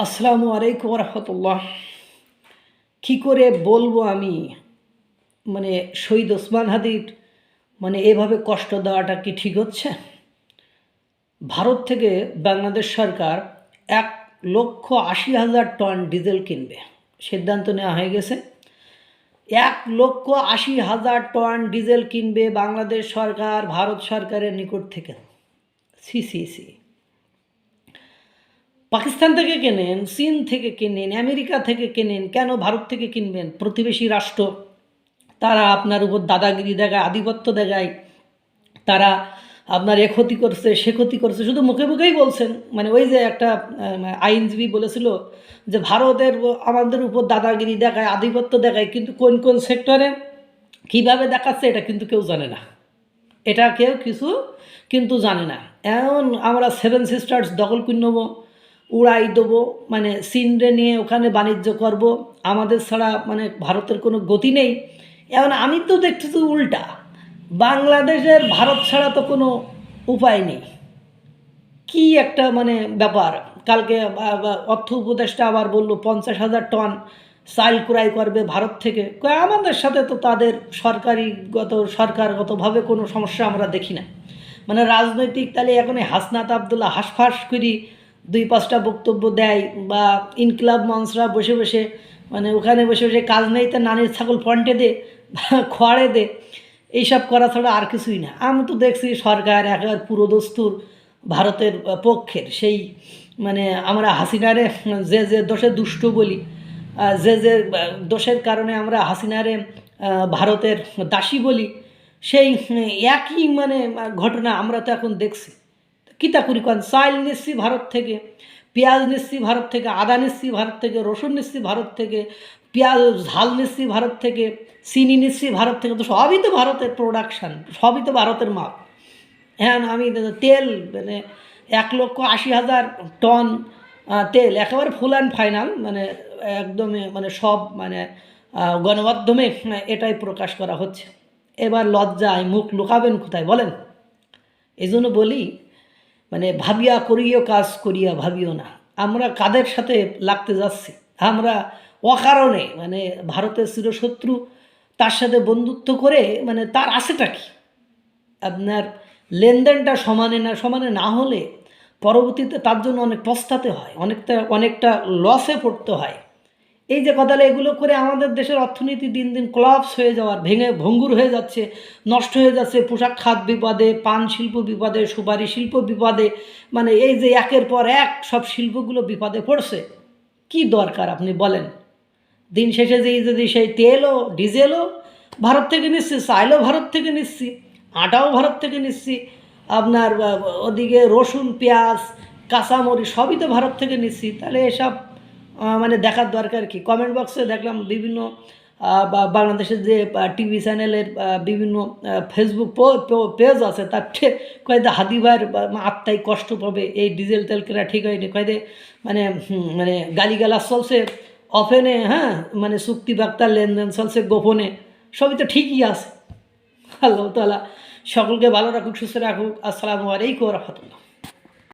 আসসালামু আলাইকুম রহমতুল্লাহ। কী করে বলবো আমি, শহীদ ওসমান হাদির এভাবে কষ্ট দেওয়াটা কি ঠিক হচ্ছে? ভারত থেকে বাংলাদেশ সরকার 1,80,000 টন ডিজেল কিনবে, সিদ্ধান্ত নেওয়া হয়ে গেছে। 1,80,000 টন ডিজেল কিনবে বাংলাদেশ সরকার ভারত সরকারের নিকট থেকে। সি পাকিস্তান থেকে কেনেন, চীন থেকে কেনেন, আমেরিকা থেকে কেনেন, কেন ভারত থেকে কিনবেন? প্রতিবেশী রাষ্ট্র, তারা আপনার উপর দাদাগিরি দেখায়, আধিপত্য দেখায়, তারা আপনার এ ক্ষতি করছে সে ক্ষতি করছে, শুধু মুখে মুখেই বলছেন। ওই যে একটা আইনজীবী বলেছিল যে ভারতের আমাদের উপর দাদাগিরি দেখায়, আধিপত্য দেখায়, কিন্তু কোন কোন সেক্টরে কীভাবে দেখাচ্ছে এটা কিন্তু কেউ জানে না। এটা কেউ কিছু কিন্তু জানে না। এমন আমরা 7 সিস্টার্স দখল করে নেবো, উড়াই দেবো, চীনরে নিয়ে ওখানে বাণিজ্য করব, আমাদের ছাড়া ভারতের কোনো গতি নেই। এখন আমি তো দেখতেছি উল্টা, বাংলাদেশের ভারত ছাড়া তো কোনো উপায় নেই। কি একটা ব্যাপার। কালকে অর্থ উপদেষ্টা আবার বলল 50,000 টন চাল ক্রয় করবে ভারত থেকে। আমাদের সাথে তো তাদের সরকারগতভাবে কোনো সমস্যা আমরা দেখি না। রাজনৈতিক তাহলে এখন হাসনাত আবদুল্লাহ হাঁসফাঁস করি 2-5টা বক্তব্য দেয়, বা ইনকিলাব মঞ্চরা বসে বসে ওখানে বসে বসে কাজ নেই, তা নানির ছাগল ফন্টে দে, খোয়াড়ে দে, এইসব করা ছাড়া আর কিছুই না। আমি তো দেখছি সরকার একেবারে পুরো দস্তুর ভারতের পক্ষের। সেই আমরা হাসিনারে যে যে দোষে দুষ্ট বলি, যে যে দোষের কারণে আমরা হাসিনারে ভারতের দাসী বলি, সেই একই ঘটনা আমরা তো এখন দেখছি। কিতা করি কন, চাল নিচ্ছি ভারত থেকে, পেঁয়াজ নিচ্ছি ভারত থেকে, আদা নিচ্ছি ভারত থেকে, রসুন নিচ্ছি ভারত থেকে, পেঁয়াজ ঝাল নিচ্ছি ভারত থেকে, চিনি নিচ্ছি ভারত থেকে। তো সবই তো ভারতের প্রোডাকশান, সবই তো ভারতের মাপ। হ্যাঁ, আমি তেল 1,80,000 টন তেল একেবারে ফুল অ্যান্ড ফাইনাল, একদমই সব গণমাধ্যমে এটাই প্রকাশ করা হচ্ছে। এবার লজ্জায় মুখ লুকাবেন কোথায় বলেন? এই জন্য বলি, ভাবিয়া করিও কাজ করিয়া ভাবিও না। আমরা কাদের সাথে লাগতে যাচ্ছি? আমরা অকারণে ভারতের চিরশত্রু, তার সাথে বন্ধুত্ব করে তার আছেটা কি? আপনার লেনদেনটা সমানে না হলে পরবর্তীতে তার জন্য অনেক পস্তাতে হয়, অনেকটা লসে পড়তে হয়। এই যে কথাটা, এগুলো করে আমাদের দেশের অর্থনীতি দিন দিন কোলাপস হয়ে যাওয়ার, ভঙ্গুর হয়ে যাচ্ছে, নষ্ট হয়ে যাচ্ছে। পোশাক খাত বিপদে, পান শিল্প বিপদে, সুপারি শিল্প বিপদে, এই যে একের পর এক সব শিল্পগুলো বিপদে পড়ছে। কি দরকার আপনি বলেন? দিন শেষে যদি সেই তেলও ডিজেলও ভারত থেকে নিচ্ছি, চাইলও ভারত থেকে নিচ্ছি, আটাও ভারত থেকে নিচ্ছি, আপনার ওদিকে রসুন, পেঁয়াজ, কাঁচামরিচ সবই তো ভারত থেকে নিচ্ছি, তাহলে এসব দেখার দরকার কি? কমেন্ট বক্সে দেখলাম বিভিন্ন বাংলাদেশের যে টিভি চ্যানেলের বিভিন্ন ফেসবুক পেজ আছে, তার কয়েদে হাদিবার আত্মাই কষ্ট পাবে, এই ডিজেল তেল কেনা ঠিক হয়নি, কয়েদে গালিগালাজ চলছে অফেনে, হ্যাঁ, চুক্তি বাক্তার লেনদেন চলছে গোপনে, সবই তো ঠিকই আছে। আল্লাহ তাআলা সকলকে ভালো রাখুক, সুস্থ রাখুক। আসসালামু আলাইকুম ওয়া রাহমাতুল্লাহ।